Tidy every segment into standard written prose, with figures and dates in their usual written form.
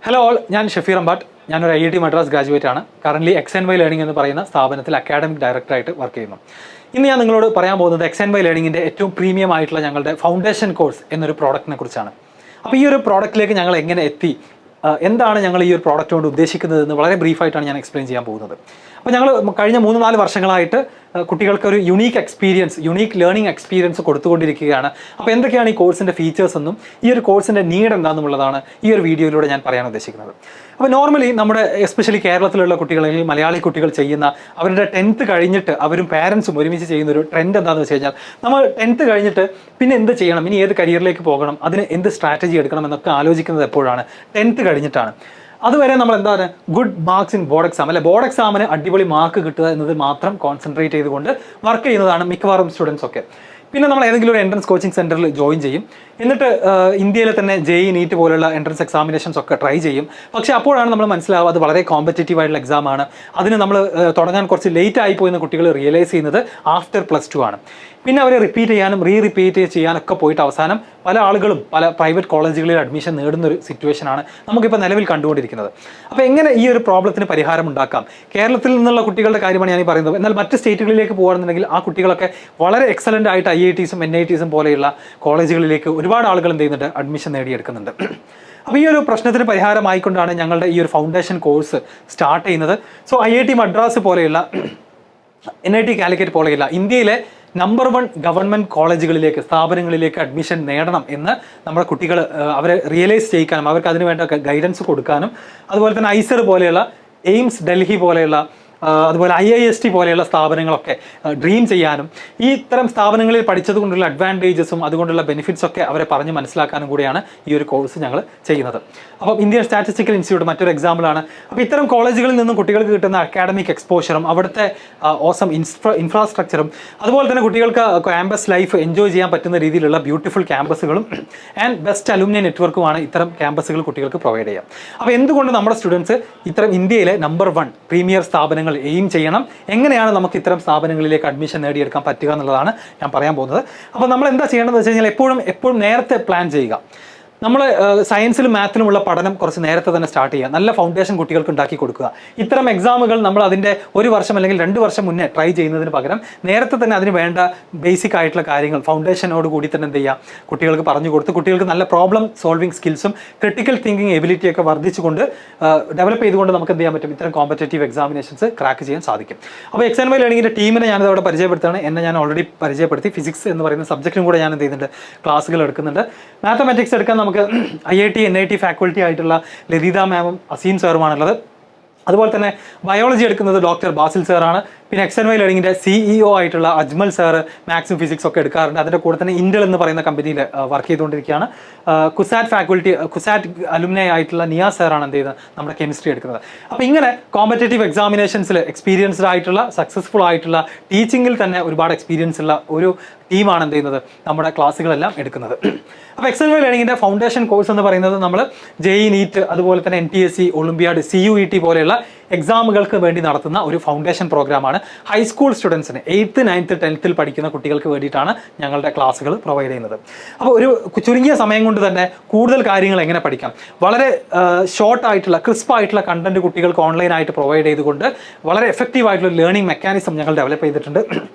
Hello all, ഞാൻ ഷഫീർ അമ്പാട്ട്. ഞാനൊരു IIT Madras graduate ആണ്. കറൻ്റ്ലി XandY Learning എന്ന് പറയുന്ന സ്ഥാപനത്തിൽ അക്കാഡമിക് ഡയറക്ടറായിട്ട് വർക്ക് ചെയ്യുന്നു. ഇന്ന് ഞാൻ നിങ്ങളോട് പറയാൻ പോകുന്നത് XandY Learningൻ്റെ ഏറ്റവും പ്രീമിയം ആയിട്ടുള്ള ഞങ്ങളുടെ ഫൗണ്ടേഷൻ കോഴ്സ് എന്നൊരു പ്രോഡക്റ്റിനെ കുറിച്ചാണ്. അപ്പോൾ ഈ ഒരു പ്രോഡക്റ്റിലേക്ക് ഞങ്ങൾ എങ്ങനെ എത്തി, എന്താണ് ഞങ്ങൾ ഈ ഒരു പ്രോഡക്റ്റ് കൊണ്ട് ഉദ്ദേശിക്കുന്നത് എന്ന് വളരെ ബ്രീഫായിട്ടാണ് ഞാൻ എക്സ്പ്ലെയിൻ ചെയ്യാൻ പോകുന്നത്. അപ്പോൾ ഞങ്ങൾ കഴിഞ്ഞ 3-4 വർഷങ്ങളായിട്ട് കുട്ടികൾക്ക് ഒരു യുണീക്ക് ലേണിംഗ് എക്സ്പീരിയൻസ് കൊടുത്തുകൊണ്ടിരിക്കുകയാണ്. അപ്പോൾ എന്തൊക്കെയാണ് ഈ കോഴ്സിൻ്റെ ഫീച്ചേഴ്സ് എന്നും ഈ ഒരു കോഴ്സിൻ്റെ നീഡ് എന്താണെന്നുള്ളതാണ് ഈ ഒരു വീഡിയോയിലൂടെ ഞാൻ പറയാൻ ഉദ്ദേശിക്കുന്നത്. അപ്പോൾ നോർമലി നമ്മുടെ എസ്പെഷ്യലി കേരളത്തിലുള്ള കുട്ടികൾ അല്ലെങ്കിൽ മലയാളി കുട്ടികൾ ചെയ്യുന്ന അവരുടെ 10th കഴിഞ്ഞിട്ട് അവരും പാരൻസും ഒരുമിച്ച് ചെയ്യുന്ന ഒരു ട്രെൻഡ് എന്താണെന്ന് വെച്ച് കഴിഞ്ഞാൽ, നമ്മൾ 10th കഴിഞ്ഞിട്ട് പിന്നെ എന്ത് ചെയ്യണം, ഇനി ഏത് കരിയറിലേക്ക് പോകണം, അതിന് എന്ത് സ്ട്രാറ്റജി എടുക്കണം എന്നൊക്കെ ആലോചിക്കുന്നത് എപ്പോഴാണ്? 10th കഴിഞ്ഞിട്ടാണ്. അതുവരെ നമ്മൾ എന്താണ് good marks in board exam, അല്ലെ ബോർഡ് എക്സാമിന് അടിപൊളി മാർക്ക് കിട്ടുക എന്നത് മാത്രം കോൺസെൻട്രേറ്റ് ചെയ്തുകൊണ്ട് വർക്ക് ചെയ്യുന്നതാണ് മിക്കവാറും സ്റ്റുഡൻസ് ഒക്കെ. പിന്നെ നമ്മൾ ഏതെങ്കിലും ഒരു എൻട്രൻസ് കോച്ചിങ് സെൻറ്ററിൽ ജോയിൻ ചെയ്യും. എന്നിട്ട് ഇന്ത്യയിലെ തന്നെ JEE NEET പോലുള്ള എൻട്രൻസ് എക്സാമിനേഷൻസ് ഒക്കെ ട്രൈ ചെയ്യും. പക്ഷേ അപ്പോഴാണ് നമ്മൾ മനസ്സിലാവുക അത് വളരെ കോമ്പറ്റേറ്റീവ് ആയിട്ടുള്ള എക്സാമാണ്. അതിന് നമ്മൾ തുടങ്ങാൻ കുറച്ച് ലേറ്റ് ആയിപ്പോയെന്ന് കുട്ടികൾ റിയലൈസ് ചെയ്യുന്നത് ആഫ്റ്റർ +2 ആണ്. പിന്നെ അവരെ റിപ്പീറ്റ് ചെയ്യാനും റിപ്പീറ്റ് ചെയ്യാനൊക്കെ പോയിട്ട് അവസാനം പല ആളുകളും പല പ്രൈവറ്റ് കോളേജുകളിൽ അഡ്മിഷൻ നേടുന്നൊരു സിറ്റുവേഷനാണ് നമുക്കിപ്പോൾ നിലവിൽ കണ്ടുകൊണ്ടിരിക്കുന്നത്. അപ്പോൾ എങ്ങനെ ഈ ഒരു പ്രോബ്ലത്തിന് പരിഹാരം ഉണ്ടാക്കാം? കേരളത്തിൽ നിന്നുള്ള കുട്ടികളുടെ കാര്യമാണ് ഞാൻ പറയുന്നത്. എന്നാൽ മറ്റ് സ്റ്റേറ്റുകളിലേക്ക് പോകുകയാണെന്നുണ്ടെങ്കിൽ ആ കുട്ടികളൊക്കെ വളരെ എക്സലൻ്റ് ആയിട്ട് IITസും NITസും പോലെയുള്ള കോളേജുകളിലേക്ക് ഒരുപാട് ആളുകൾ എന്ത് ചെയ്യുന്നുണ്ട്, അഡ്മിഷൻ നേടിയെടുക്കുന്നുണ്ട്. അപ്പോൾ ഈ ഒരു പ്രശ്നത്തിന് പരിഹാരമായിക്കൊണ്ടാണ് ഞങ്ങളുടെ ഈ ഒരു ഫൗണ്ടേഷൻ കോഴ്സ് സ്റ്റാർട്ട് ചെയ്യുന്നത്. സോ IIT മദ്രാസ് പോലെയുള്ള NIT കാലിക്കറ്റ് പോലെയുള്ള ഇന്ത്യയിലെ നമ്പർ 1 ഗവൺമെൻറ് കോളേജുകളിലേക്ക്, സ്ഥാപനങ്ങളിലേക്ക് അഡ്മിഷൻ നേടണം എന്ന് നമ്മുടെ കുട്ടികൾ അവരെ റിയലൈസ് ചെയ്യിക്കാനും അവർക്ക് അതിന് വേണ്ട ഗൈഡൻസ് കൊടുക്കാനും, അതുപോലെ തന്നെ IISER പോലെയുള്ള AIIMS ഡൽഹി പോലെയുള്ള അതുപോലെ IIST പോലെയുള്ള സ്ഥാപനങ്ങളൊക്കെ ഡ്രീം ചെയ്യാനും ഈ ഇത്തരം സ്ഥാപനങ്ങളിൽ പഠിച്ചത് കൊണ്ടുള്ള അഡ്വാൻറ്റേജസും അതുകൊണ്ടുള്ള ബെനിഫിറ്റ്സ് ഒക്കെ അവരെ പറഞ്ഞ് മനസ്സിലാക്കാനും കൂടിയാണ് ഈ ഒരു കോഴ്സ് ഞങ്ങൾ ചെയ്യുന്നത്. അപ്പം ഇന്ത്യൻ സ്റ്റാറ്റിസ്റ്റിക്കൽ ഇൻസ്റ്റിറ്റ്യൂട്ട് മറ്റൊരു എക്സാമ്പിളാണ്. അപ്പോൾ ഇത്തരം കോളേജുകളിൽ നിന്നും കുട്ടികൾക്ക് കിട്ടുന്ന അക്കാഡമിക് എക്സ്പോഷറും അവിടുത്തെ ഓസം ഇൻഫ്രാസ്ട്രക്ചറും അതുപോലെ തന്നെ കുട്ടികൾക്ക് ക്യാമ്പസ് ലൈഫ് എൻജോയ് ചെയ്യാൻ പറ്റുന്ന രീതിയിലുള്ള ബ്യൂട്ടിഫുൾ ക്യാമ്പസുകളും ആൻഡ് ബെസ്റ്റ് അലുമിനി നെറ്റ്വർക്കുമാണ് ഇത്തരം ക്യാമ്പസുകൾ കുട്ടികൾക്ക് പ്രൊവൈഡ് ചെയ്യാം. അപ്പോൾ എന്തുകൊണ്ട് നമ്മുടെ സ്റ്റുഡൻസ് ഇത്തരം ഇന്ത്യയിലെ നമ്പർ 1 പ്രീമിയർ സ്ഥാപനങ്ങൾ എയിം ചെയ്യണം, എങ്ങനെയാണ് നമുക്ക് ഇത്തരം സ്ഥാപനങ്ങളിലേക്ക് അഡ്മിഷൻ നേടിയെടുക്കാൻ പറ്റുക എന്നുള്ളതാണ് ഞാൻ പറയാൻ പോകുന്നത്. അപ്പോൾ നമ്മൾ എന്താ ചെയ്യേണ്ടതെന്ന് വെച്ച് കഴിഞ്ഞാൽ എപ്പോഴും നേരത്തെ പ്ലാൻ ചെയ്യുക. നമ്മൾ സയൻസിലും മാത്തിലുമുള്ള പഠനം കുറച്ച് നേരത്തെ തന്നെ സ്റ്റാർട്ട് ചെയ്യുക. നല്ല ഫൗണ്ടേഷൻ കുട്ടികൾക്ക് ഉണ്ടാക്കി കൊടുക്കുക. ഇത്തരം എക്സാമുകൾ നമ്മൾ അതിൻ്റെ 1 വർഷം അല്ലെങ്കിൽ 2 വർഷം മുന്നേ ട്രൈ ചെയ്യുന്നതിന് പകരം നേരത്തെ തന്നെ അതിന് വേണ്ട ബേസിക് ആയിട്ടുള്ള കാര്യങ്ങൾ ഫൗണ്ടേഷനോട് കൂടി തന്നെ എന്ത് ചെയ്യുക, കുട്ടികൾക്ക് പറഞ്ഞു കൊടുത്ത് കുട്ടികൾക്ക് നല്ല പ്രോബ്ലം സോൾവിങ് സ്കിൽസും ക്രിട്ടിക്കൽ തിങ്കിങ് എബിലിറ്റിയൊക്കെ വർദ്ധിച്ചുകൊണ്ട് ഡെവലപ്പ് ചെയ്തുകൊണ്ട് നമുക്ക് എന്ത് ചെയ്യാൻ പറ്റും, ഇത്തരം കോമ്പറ്റേറ്റീവ് എക്സാമിനേഷൻസ് ക്രാക്ക് ചെയ്യാൻ സാധിക്കും. അപ്പോൾ XandY Learningൻ്റെ ടീമിനെ ഞാനിത് അവിടെ പരിചയപ്പെടുത്തുകയാണ്. എന്നെ ഞാൻ ഓൾറെഡി പരിചയപ്പെടുത്തി. ഫിസിക്സ് എന്ന് പറയുന്ന സബ്ജക്റ്റും കൂടെ ഞാൻ എന്ത് ചെയ്യുന്നുണ്ട്, ക്ലാസ്സുകൾ എടുക്കുന്നുണ്ട്. മാത്തമാറ്റിക്സ് എടുക്കാൻ നമുക്ക് IIT NIT ഫാക്കൽറ്റി ആയിട്ടുള്ള ലതിത മാമും അസീം സാറുമാണുള്ളത്. അതുപോലെ തന്നെ ബയോളജി എടുക്കുന്നത് ഡോക്ടർ ബാസിൽ സാറാണ്. പിന്നെ XandY Learningൻ്റെ CEO ആയിട്ടുള്ള അജ്മൽ സാറ് മാത്സും ഫിസിക്സും ഒക്കെ എടുക്കാറുണ്ട്. അതിൻ്റെ കൂടെ തന്നെ ഇന്റൽ എന്ന് പറയുന്ന കമ്പനിയിൽ വർക്ക് ചെയ്തുകൊണ്ടിരിക്കുകയാണ്. കുസാറ്റ് അലുമിനി ആയിട്ടുള്ള നിയാസ് സാറാണ് എന്ത് ചെയ്യുന്നത്, നമ്മുടെ കെമിസ്ട്രി എടുക്കുന്നത്. അപ്പോൾ ഇങ്ങനെ കോമ്പറ്റേറ്റീവ് എക്സാമിനേഷൻസിൽ എക്സ്പീരിയൻസ്ഡ് ആയിട്ടുള്ള സക്സസ്ഫുൾ ആയിട്ടുള്ള ടീച്ചിങ്ങിൽ തന്നെ ഒരുപാട് എക്സ്പീരിയൻസ് ഉള്ള ഒരു ടീമാണ് എന്ത് ചെയ്യുന്നത്, നമ്മുടെ ക്ലാസ്സുകളെല്ലാം എടുക്കുന്നത്. അപ്പോൾ XandY Learningൻ്റെ ഫൗണ്ടേഷൻ കോഴ്സ് എന്ന് പറയുന്നത് നമ്മൾ JEE NEET അതുപോലെ തന്നെ NTSE, ഒളിമ്പ്യാഡ്, CUET പോലെയുള്ള എക്സാമുകൾക്ക് വേണ്ടി നടത്തുന്ന ഒരു ഫൗണ്ടേഷൻ പ്രോഗ്രാമാണ്. ഹൈസ്കൂൾ സ്റ്റുഡൻസിന് 8th 9th 10th പഠിക്കുന്ന കുട്ടികൾക്ക് വേണ്ടിയിട്ടാണ് ഞങ്ങളുടെ ക്ലാസ്സുകൾ പ്രൊവൈഡ് ചെയ്യുന്നത്. അപ്പോൾ ഒരു ചുരുങ്ങിയ സമയം കൊണ്ട് തന്നെ കൂടുതൽ കാര്യങ്ങൾ എങ്ങനെ പഠിക്കാം, വളരെ ഷോർട്ടായിട്ടുള്ള ക്രിസ്പായിട്ടുള്ള കണ്ടന്റ് കുട്ടികൾക്ക് ഓൺലൈനായിട്ട് പ്രൊവൈഡ് ചെയ്തുകൊണ്ട് വളരെ എഫക്റ്റീവ് ആയിട്ടുള്ള ലേണിംഗ് മെക്കാനിസം ഞങ്ങൾ ഡെവലപ്പ് ചെയ്തിട്ടുണ്ട്.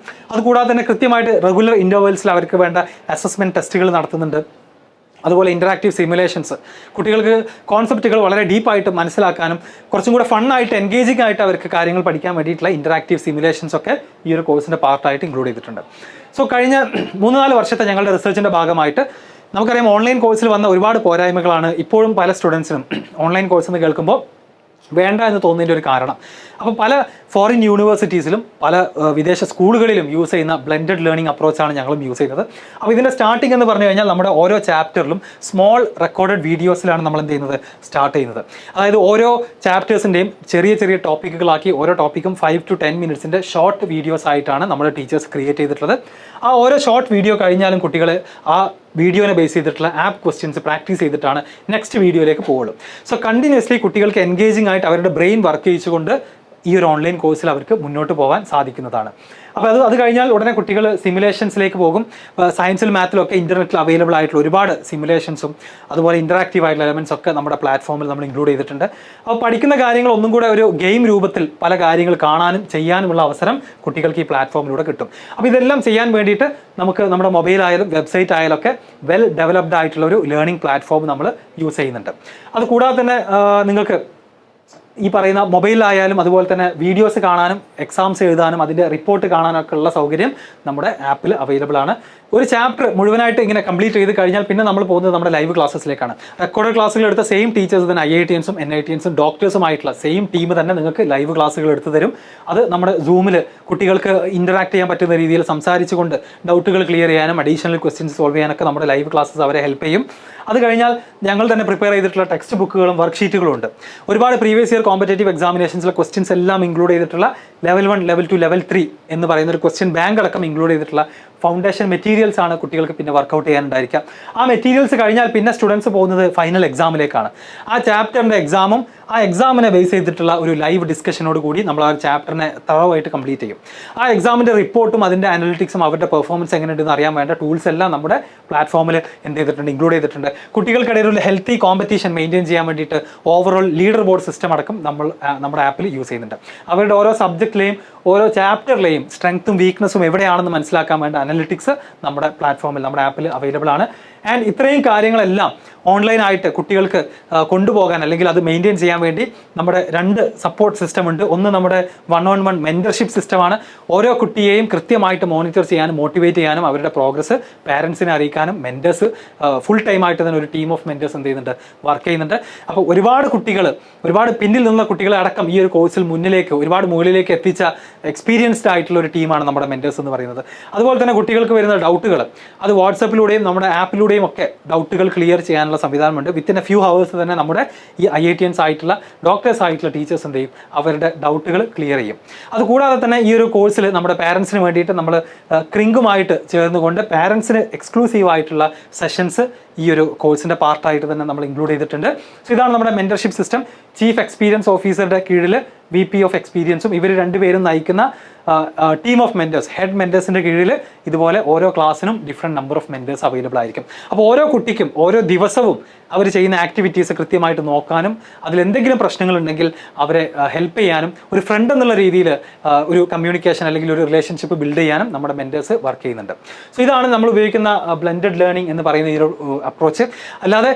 അതുകൂടാതെ തന്നെ കൃത്യമായിട്ട് റെഗുലർ ഇൻ്റർവെൽസിൽ അവർക്ക് വേണ്ട അസസ്മെൻറ്റ് ടെസ്റ്റുകൾ നടത്തുന്നുണ്ട്. അതുപോലെ ഇൻറ്ററാക്റ്റീവ് സിമുലേഷൻസ്, കുട്ടികൾക്ക് കോൺസെപ്റ്റുകൾ വളരെ ഡീപ്പായിട്ട് മനസ്സിലാക്കാനും കുറച്ചും കൂടെ ഫണ്ണായിട്ട് എൻഗേജിംഗ് ആയിട്ട് അവർക്ക് കാര്യങ്ങൾ പഠിക്കാൻ വേണ്ടിയിട്ടുള്ള ഇൻറ്ററാക്റ്റീവ് സിമുലേഷൻസ് ഒക്കെ ഈ ഒരു കോഴ്സിൻ്റെ പാർട്ടായിട്ട് ഇൻക്ലൂഡ് ചെയ്തിട്ടുണ്ട്. സോ കഴിഞ്ഞ 3-4 വർഷത്തെ ഞങ്ങളുടെ റിസർച്ചിൻ്റെ ഭാഗമായിട്ട് നമുക്കറിയാം ഓൺലൈൻ കോഴ്സിൽ വന്ന ഒരുപാട് പോരായ്മകളാണ് ഇപ്പോഴും പല സ്റ്റുഡൻസിനും ഓൺലൈൻ കോഴ്സ് എന്ന് കേൾക്കുമ്പോൾ വേണ്ട എന്ന് തോന്നുന്നതിൻ്റെ ഒരു കാരണം. അപ്പോൾ പല ഫോറിൻ യൂണിവേഴ്സിറ്റീസിലും പല വിദേശ സ്കൂളുകളിലും യൂസ് ചെയ്യുന്ന ബ്ലെൻഡഡ് ലേണിംഗ് അപ്രോച്ചാണ് ഞങ്ങളും യൂസ് ചെയ്യുന്നത്. അപ്പോൾ ഇതിൻ്റെ സ്റ്റാർട്ടിംഗ് എന്ന് പറഞ്ഞു കഴിഞ്ഞാൽ നമ്മുടെ ഓരോ ചാപ്റ്ററിലും സ്മോൾ റെക്കോർഡഡ് വീഡിയോസിലാണ് നമ്മൾ എന്ത് ചെയ്യുന്നത്, സ്റ്റാർട്ട് ചെയ്യുന്നത്. അതായത് ഓരോ ചാപ്റ്റേഴ്സിൻ്റെയും ചെറിയ ടോപ്പിക്കുകളാക്കി ഓരോ ടോപ്പിക്കും 5 to 10 മിനിറ്റ്സിൻ്റെ ഷോർട്ട് വീഡിയോസ് ആയിട്ടാണ് നമ്മുടെ ടീച്ചേഴ്സ് ക്രിയേറ്റ് ചെയ്തിട്ടുള്ളത്. ആ ഓരോ ഷോർട്ട് വീഡിയോ കഴിഞ്ഞാലും കുട്ടികൾ ആ വീഡിയോനെ ബേസ് ചെയ്തിട്ടുള്ള ആപ്പ് ക്വസ്റ്റ്യൻസ് പ്രാക്ടീസ് ചെയ്തിട്ടാണ് നെക്സ്റ്റ് വീഡിയോയിലേക്ക് പോകുള്ളൂ. സോ കണ്ടിന്യൂസ്ലി കുട്ടികൾക്ക് എൻഗേജിംഗ് ആയിട്ട് അവരുടെ ബ്രെയിൻ വർക്ക് ചെയ്യിച്ചുകൊണ്ട് ഈ ഒരു ഓൺലൈൻ കോഴ്സിൽ അവർക്ക് മുന്നോട്ട് പോകാൻ സാധിക്കുന്നതാണ്. അപ്പോൾ അത് കഴിഞ്ഞാൽ ഉടനെ കുട്ടികൾ സിമുലേഷൻസിലേക്ക് പോകും. സയൻസിൽ മാത്തിലൊക്കെ ഇൻ്റർനെറ്റിൽ അവൈലബിൾ ആയിട്ടുള്ള ഒരുപാട് സിമുലേഷൻസും അതുപോലെ ഇൻറ്ററാക്റ്റീവ് ആയിട്ടുള്ള എലമെൻറ്റ്സ് ഒക്കെ നമ്മുടെ പ്ലാറ്റ്ഫോമിൽ നമ്മൾ ഇൻക്ലൂഡ് ചെയ്തിട്ടുണ്ട്. അപ്പോൾ പഠിക്കുന്ന കാര്യങ്ങൾ ഒന്നും കൂടെ ഒരു ഗെയിം രൂപത്തിൽ പല കാര്യങ്ങൾ കാണാനും ചെയ്യാനുമുള്ള അവസരം കുട്ടികൾക്ക് ഈ പ്ലാറ്റ്ഫോമിലൂടെ കിട്ടും. അപ്പോൾ ഇതെല്ലാം ചെയ്യാൻ വേണ്ടിയിട്ട് നമുക്ക് നമ്മുടെ മൊബൈൽ ആയാലും വെബ്സൈറ്റ് ആയാലും ഒക്കെ വെൽ ഡെവലപ്ഡ് ആയിട്ടുള്ള ഒരു ലേണിംഗ് പ്ലാറ്റ്ഫോം നമ്മൾ യൂസ് ചെയ്യുന്നുണ്ട്. അതുകൂടാതെ തന്നെ നിങ്ങൾക്ക് ഈ പറയുന്ന മൊബൈലിലായാലും അതുപോലെ തന്നെ വീഡിയോസ് കാണാനും എക്സാംസ് എഴുതാനും അതിൻ്റെ റിപ്പോർട്ട് കാണാനൊക്കെ ഉള്ള സൗകര്യം നമ്മുടെ ആപ്പിൽ അവൈലബിൾ ആണ്. ഒരു ചാപ്റ്റർ മുഴുവനായിട്ട് ഇങ്ങനെ കംപ്ലീറ്റ് ചെയ്ത് കഴിഞ്ഞാൽ പിന്നെ നമ്മൾ പോകുന്നത് നമ്മുടെ ലൈവ് ക്ലാസ്സസിലേക്കാണ്. റെക്കോർഡ് ക്ലാസ്സുകൾ എടുത്ത സെയിം ടീച്ചേഴ്സ് തന്നെ IITiansഉം NITiansഉം ഡോക്ടേഴ്സുമായിട്ടുള്ള സെയിം ടീം തന്നെ നിങ്ങൾക്ക് ലൈവ് ക്ലാസ്സുകൾ എടുത്തു തരും. അത് നമ്മുടെ സൂമിൽ കുട്ടികൾക്ക് ഇൻറ്ററാക്ട് ചെയ്യാൻ പറ്റുന്ന രീതിയിൽ സംസാരിച്ചുകൊണ്ട് ഡൗട്ടുകൾ ക്ലിയർ ചെയ്യാനും അഡീഷണൽ ക്വസ്റ്റ്യൻസ് സോൾവ് ചെയ്യാനൊക്കെ നമ്മുടെ ലൈവ് ക്ലാസ്സസ് അവരെ ഹെൽപ്പ് ചെയ്യും. അത് കഴിഞ്ഞാൽ ഞങ്ങൾ തന്നെ പ്രിപ്പയർ ചെയ്തിട്ടുള്ള ടെക്സ്റ്റ് ബുക്കുകളും വർക്ക്ഷീറ്റുകളും ഉണ്ട്. ഒരുപാട് പ്രീവിയസ് ഇയർ കോമ്പറ്റേറ്റീവ് എക്സാമിനേഷൻസിലെ ക്വസ്റ്റ്യൻസ് എല്ലാം ഇൻക്ലൂഡ് ചെയ്തിട്ടുള്ള ലെവൽ 1, ലെവൽ 2, ലെവൽ 3 എന്ന് പറയുന്ന ഒരു ക്വസ്റ്റ്യൻ ബാങ്ക് അടക്കം ഇൻക്ലൂഡ് ചെയ്തിട്ടുള്ള ഫൗണ്ടേഷൻ മെറ്റീരിയൽസ് ആണ് കുട്ടികൾക്ക് പിന്നെ വർക്കൗട്ട് ചെയ്യാനുണ്ടായിരിക്കുക. ആ മെറ്റീരിയൽസ് കഴിഞ്ഞാൽ പിന്നെ സ്റ്റുഡൻസ് പോകുന്നത് ഫൈനൽ എക്സാമിലേക്കാണ്. ആ ചാപ്റ്ററിൻ്റെ എക്സാമും ആ എക്സാമിനെ ബേസ് ചെയ്തിട്ടുള്ള ഒരു ലൈവ് ഡിസ്കഷനോട് കൂടി നമ്മൾ ആ ചാപ്റ്ററിനെ തറവായിട്ട് കംപ്ലീറ്റ് ചെയ്യും. ആ എക്സാമിൻ്റെ റിപ്പോർട്ടും അതിൻ്റെ അനലിറ്റിക്സും അവരുടെ പെർഫോമൻസ് എങ്ങനെയുണ്ടെന്ന് അറിയാൻ വേണ്ട ടൂൾസ് എല്ലാം നമ്മുടെ പ്ലാറ്റ്ഫോമിൽ എന്ത് ചെയ്തിട്ടുണ്ട്, ഇൻക്ലൂഡ് ചെയ്തിട്ടുണ്ട്. കുട്ടികൾക്കിടയിൽ ഒരു ഹെൽത്തി കോമ്പറ്റീഷൻ മെയിൻറ്റെയിൻ ചെയ്യാൻ വേണ്ടിയിട്ട് ഓവറോൾ ലീഡർ ബോർഡ് സിസ്റ്റം അടക്കം നമ്മൾ നമ്മുടെ ആപ്പിൽ യൂസ് ചെയ്യുന്നുണ്ട്. അവരുടെ ഓരോ സബ്ജക്റ്റിലെയും ഓരോ ചാപ്റ്ററിലെയും സ്ട്രെങ്ത്തും വീക്ക്നസ്സും എവിടെയാണെന്ന് മനസ്സിലാക്കാൻ വേണ്ട അനലിറ്റിക്സ് നമ്മുടെ പ്ലാറ്റ്ഫോമിൽ നമ്മുടെ ആപ്പിൽ അവൈലബിൾ ആണ്. ആൻഡ് ഇത്രയും കാര്യങ്ങളെല്ലാം ഓൺലൈനായിട്ട് കുട്ടികൾക്ക് കൊണ്ടുപോകാൻ അല്ലെങ്കിൽ അത് മെയിൻറ്റെയിൻ ചെയ്യാൻ വേണ്ടി നമ്മുടെ 2 സപ്പോർട്ട് സിസ്റ്റം ഉണ്ട്. ഒന്ന് നമ്മുടെ 1-on-1 മെൻറ്റർഷിപ്പ് സിസ്റ്റമാണ്. ഓരോ കുട്ടിയെയും കൃത്യമായിട്ട് മോണിറ്റർ ചെയ്യാനും മോട്ടിവേറ്റ് ചെയ്യാനും അവരുടെ പ്രോഗ്രസ് പാരൻസിനെ അറിയിക്കാനും മെൻറ്റേഴ്സ് ഫുൾ ടൈം ആയിട്ട് തന്നെ ഒരു ടീം ഓഫ് മെൻറ്റേഴ്സ് എന്ത് ചെയ്യുന്നുണ്ട്, വർക്ക് ചെയ്യുന്നുണ്ട്. അപ്പോൾ ഒരുപാട് പിന്നിൽ നിന്ന കുട്ടികളെ അടക്കം ഈ ഒരു കോഴ്സിൽ മുന്നിലേക്ക് ഒരുപാട് മുകളിലേക്ക് എത്തിച്ച എക്സ്പീരിയൻസ്ഡ് ആയിട്ടുള്ള ഒരു ടീമാണ് നമ്മുടെ മെൻറ്റേഴ്സ് എന്ന് പറയുന്നത്. അതുപോലെ തന്നെ കുട്ടികൾക്ക് വരുന്ന ഡൗട്ടുകൾ അത് വാട്സപ്പിലൂടെയും നമ്മുടെ ആപ്പിലൂടെയും ഒക്കെ ഡൗട്ടുകൾ ക്ലിയർ ചെയ്യാനുള്ള സംവിധാനമുണ്ട്. വിത്തിൻ എ ഫ്യൂ ഹവേഴ്സ് തന്നെ നമ്മുടെ ഈ IITians ആയിട്ടുള്ള ഡോക്ടേഴ്സ് ആയിട്ടുള്ള ടീച്ചേഴ്സ് എന്ത് ചെയ്യും, അവരുടെ ഡൗട്ടുകൾ ക്ലിയർ ചെയ്യും. അതുകൂടാതെ തന്നെ ഈ ഒരു കോഴ്സിൽ നമ്മുടെ പാരൻസിന് വേണ്ടിയിട്ട് നമ്മൾ ക്രിങ്കുമായിട്ട് ചേർന്നുകൊണ്ട് പാരൻസിന് എക്സ്ക്ലൂസീവ് ആയിട്ടുള്ള സെഷൻസ് ഈ ഒരു കോഴ്സിൻ്റെ പാർട്ടായിട്ട് തന്നെ നമ്മൾ ഇൻക്ലൂഡ് ചെയ്തിട്ടുണ്ട്. സോ ഇതാണ് നമ്മുടെ മെൻറ്റർഷിപ്പ് സിസ്റ്റം. ചീഫ് എക്സ്പീരിയൻസ് ഓഫീസറുടെ കീഴിൽ VP ഓഫ് എക്സ്പീരിയൻസും ഇവർ 2 പേരും നയിക്കുന്ന ടീം ഓഫ് മെൻറ്റേഴ്സ്, ഹെഡ് മെൻറ്റേഴ്സിൻ്റെ കീഴിൽ ഇതുപോലെ ഓരോ ക്ലാസ്സിനും different number of mentors available ആയിരിക്കും. അപ്പോൾ ഓരോ കുട്ടിക്കും ഓരോ ദിവസവും അവർ ചെയ്യുന്ന ആക്ടിവിറ്റീസ് കൃത്യമായിട്ട് നോക്കാനും അതിലെന്തെങ്കിലും പ്രശ്നങ്ങളുണ്ടെങ്കിൽ അവരെ ഹെൽപ്പ് ചെയ്യാനും ഒരു ഫ്രണ്ട് എന്നുള്ള രീതിയിൽ ഒരു കമ്മ്യൂണിക്കേഷൻ അല്ലെങ്കിൽ ഒരു റിലേഷൻഷിപ്പ് ബിൽഡ് ചെയ്യാനും നമ്മുടെ മെൻറ്റേഴ്സ് വർക്ക് ചെയ്യുന്നുണ്ട്. സോ ഇതാണ് നമ്മൾ ഉപയോഗിക്കുന്ന ബ്ലെൻഡഡ് ലേണിംഗ് എന്ന് പറയുന്ന ഈ ഒരു അപ്രോച്ച്. അല്ലാതെ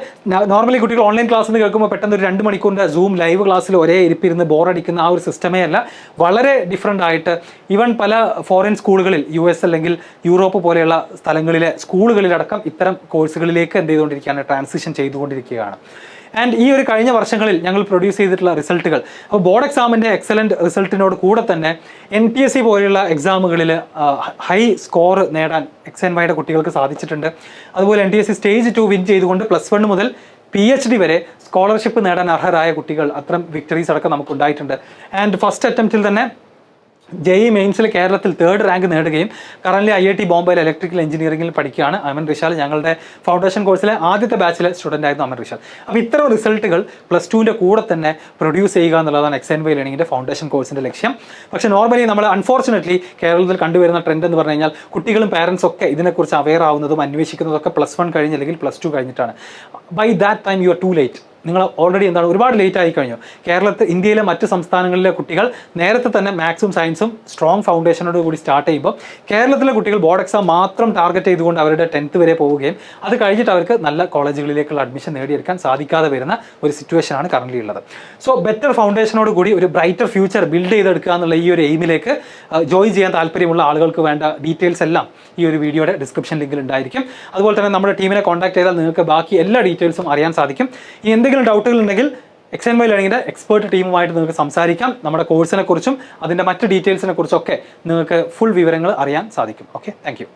നോർമലി കുട്ടികൾ ഓൺലൈൻ ക്ലാസ് എന്ന് കേൾക്കുമ്പോൾ പെട്ടെന്ന് ഒരു 2 മണിക്കൂറിൻ്റെ സൂം ലൈവ് ക്ലാസ്സിൽ ഒരേ ഇരിപ്പിരുന്ന് ബോറടിക്കുന്ന ആ ഒരു സിസ്റ്റമേ അല്ല. വളരെ ഡിഫറെൻ്റ് ആയിട്ട് ഈവൻ പല ഫോറിൻ സ്കൂളുകളിൽ US അല്ലെങ്കിൽ യൂറോപ്പ് പോലെയുള്ള സ്ഥലങ്ങളിലെ സ്കൂളുകളിലടക്കം ഇത്തരം കോഴ്സുകളിലേക്ക് എന്ത് ചെയ്തുകൊണ്ടിരിക്കുകയാണ്, ട്രാൻസിഷൻ ചെയ്തുകൊണ്ടിരിക്കുകയാണ്. ആൻഡ് ഈ ഒരു കഴിഞ്ഞ വർഷങ്ങളിൽ ഞങ്ങൾ പ്രൊഡ്യൂസ് ചെയ്തിട്ടുള്ള റിസൾട്ടുകൾ, അപ്പോൾ ബോർഡ് എക്സാമിൻ്റെ എക്സലൻറ്റ് റിസൾട്ടിനോട് കൂടെ തന്നെ NTSE പോലെയുള്ള എക്സാമുകളിൽ ഹൈ സ്കോർ നേടാൻ XandYയുടെ കുട്ടികൾക്ക് സാധിച്ചിട്ടുണ്ട്. അതുപോലെ NTSE സ്റ്റേജ് 2 വിൻ ചെയ്തുകൊണ്ട് +1 മുതൽ PhD വരെ സ്കോളർഷിപ്പ് നേടാൻ അർഹരായ കുട്ടികൾ അത്തരം വിക്ടറീസ് അടക്കം നമുക്കുണ്ടായിട്ടുണ്ട്. ആൻഡ് ഫസ്റ്റ് അറ്റംപ്റ്റിൽ തന്നെ JEE മെയിൻസിൽ കേരളത്തിൽ 3rd റാങ്ക് നേടുകയും കറൻലി IIT ബോംബെയിൽ ഇലക്ട്രിക്കൽ എഞ്ചിനീയറിംഗിൽ പഠിക്കുകയാണ് അമൻ റിഷാൽ. ഞങ്ങളുടെ ഫൗണ്ടേഷൻ കോഴ്സിലെ ആദ്യത്തെ ബാച്ചിലെ സ്റ്റുഡൻ്റ് ആയിരുന്നു അമൻ റിഷാൽ. അപ്പോൾ ഇത്തരം റിസൾട്ടുകൾ +2ൻ്റെ കൂടെ തന്നെ പ്രൊഡ്യൂസ് ചെയ്യുക എന്നുള്ളതാണ് XandY ലേണിംഗിൻ്റെ ഫൗണ്ടേഷൻ കോഴ്സിൻ്റെ ലക്ഷ്യം. പക്ഷേ നോർമലി നമ്മൾ അൺഫോർച്ചുനേറ്റ്ലി കേരളത്തിൽ കണ്ടുവരുന്ന ട്രെൻഡ് എന്ന് പറഞ്ഞു കഴിഞ്ഞാൽ കുട്ടികളും പാരൻസ് ഒക്കെ ഇതിനെക്കുറിച്ച് അവെയർ ആവുന്നതും അന്വേഷിക്കുന്നതൊക്കെ +1 കഴിഞ്ഞ് അല്ലെങ്കിൽ +2 കഴിഞ്ഞിട്ടാണ്. By that time you are too late. നിങ്ങൾ ഓൾറെഡി ഒരുപാട് ലേറ്റ് ആയി കഴിഞ്ഞു. ഇന്ത്യയിലെ മറ്റ് സംസ്ഥാനങ്ങളിലെ കുട്ടികൾ നേരത്തെ തന്നെ മാത്സും സയൻസും സ്ട്രോങ് ഫൗണ്ടേഷനോട് കൂടി സ്റ്റാർട്ട് ചെയ്യുമ്പോൾ കേരളത്തിലെ കുട്ടികൾ ബോർഡ് എക്സാം മാത്രം ടാർഗറ്റ് ചെയ്തുകൊണ്ട് അവരുടെ 10th വരെ പോവുകയും അത് കഴിഞ്ഞിട്ട് അവർക്ക് നല്ല കോളേജുകളിലേക്കുള്ള അഡ്മിഷൻ നേടിയെടുക്കാൻ സാധിക്കാതെ വരുന്ന ഒരു സിറ്റുവേഷനാണ് കറൻലി ഉള്ളത്. സോ ബെറ്റർ ഫൗണ്ടേഷനോട് കൂടി ഒരു ബ്രൈറ്റർ ഫ്യൂച്ചർ ബിൽഡ് ചെയ്തെടുക്കുക എന്നുള്ള ഈ ഒരു എയിമിലേക്ക് ജോയിൻ ചെയ്യാൻ താല്പര്യമുള്ള ആളുകൾക്ക് വേണ്ട ഡീറ്റെയിൽസ് എല്ലാം ഈ ഒരു വീഡിയോയുടെ ഡിസ്ക്രിപ്ഷൻ ലിങ്കിൽ ഉണ്ടായിരിക്കും. അതുപോലെ തന്നെ നമ്മുടെ ടീമിനെ കോൺടാക്ട് ചെയ്താൽ നിങ്ങൾക്ക് ബാക്കി എല്ലാ ഡീറ്റെയിൽസും അറിയാൻ സാധിക്കും. ഈ എന്തെങ്കിലും ഡൗട്ടുകൾ ഉണ്ടെങ്കിൽ XandY ലേണിംഗിൻ്റെ എക്സ്പേർട്ട് ടീമുമായിട്ട് നിങ്ങൾക്ക് സംസാരിക്കാം. നമ്മുടെ കോഴ്സിനെ കുറിച്ചും അതിൻ്റെ മറ്റ് ഡീറ്റെയിൽസിനെ കുറിച്ചൊക്കെ നിങ്ങൾക്ക് ഫുൾ വിവരങ്ങൾ അറിയാൻ സാധിക്കും. Okay, thank you.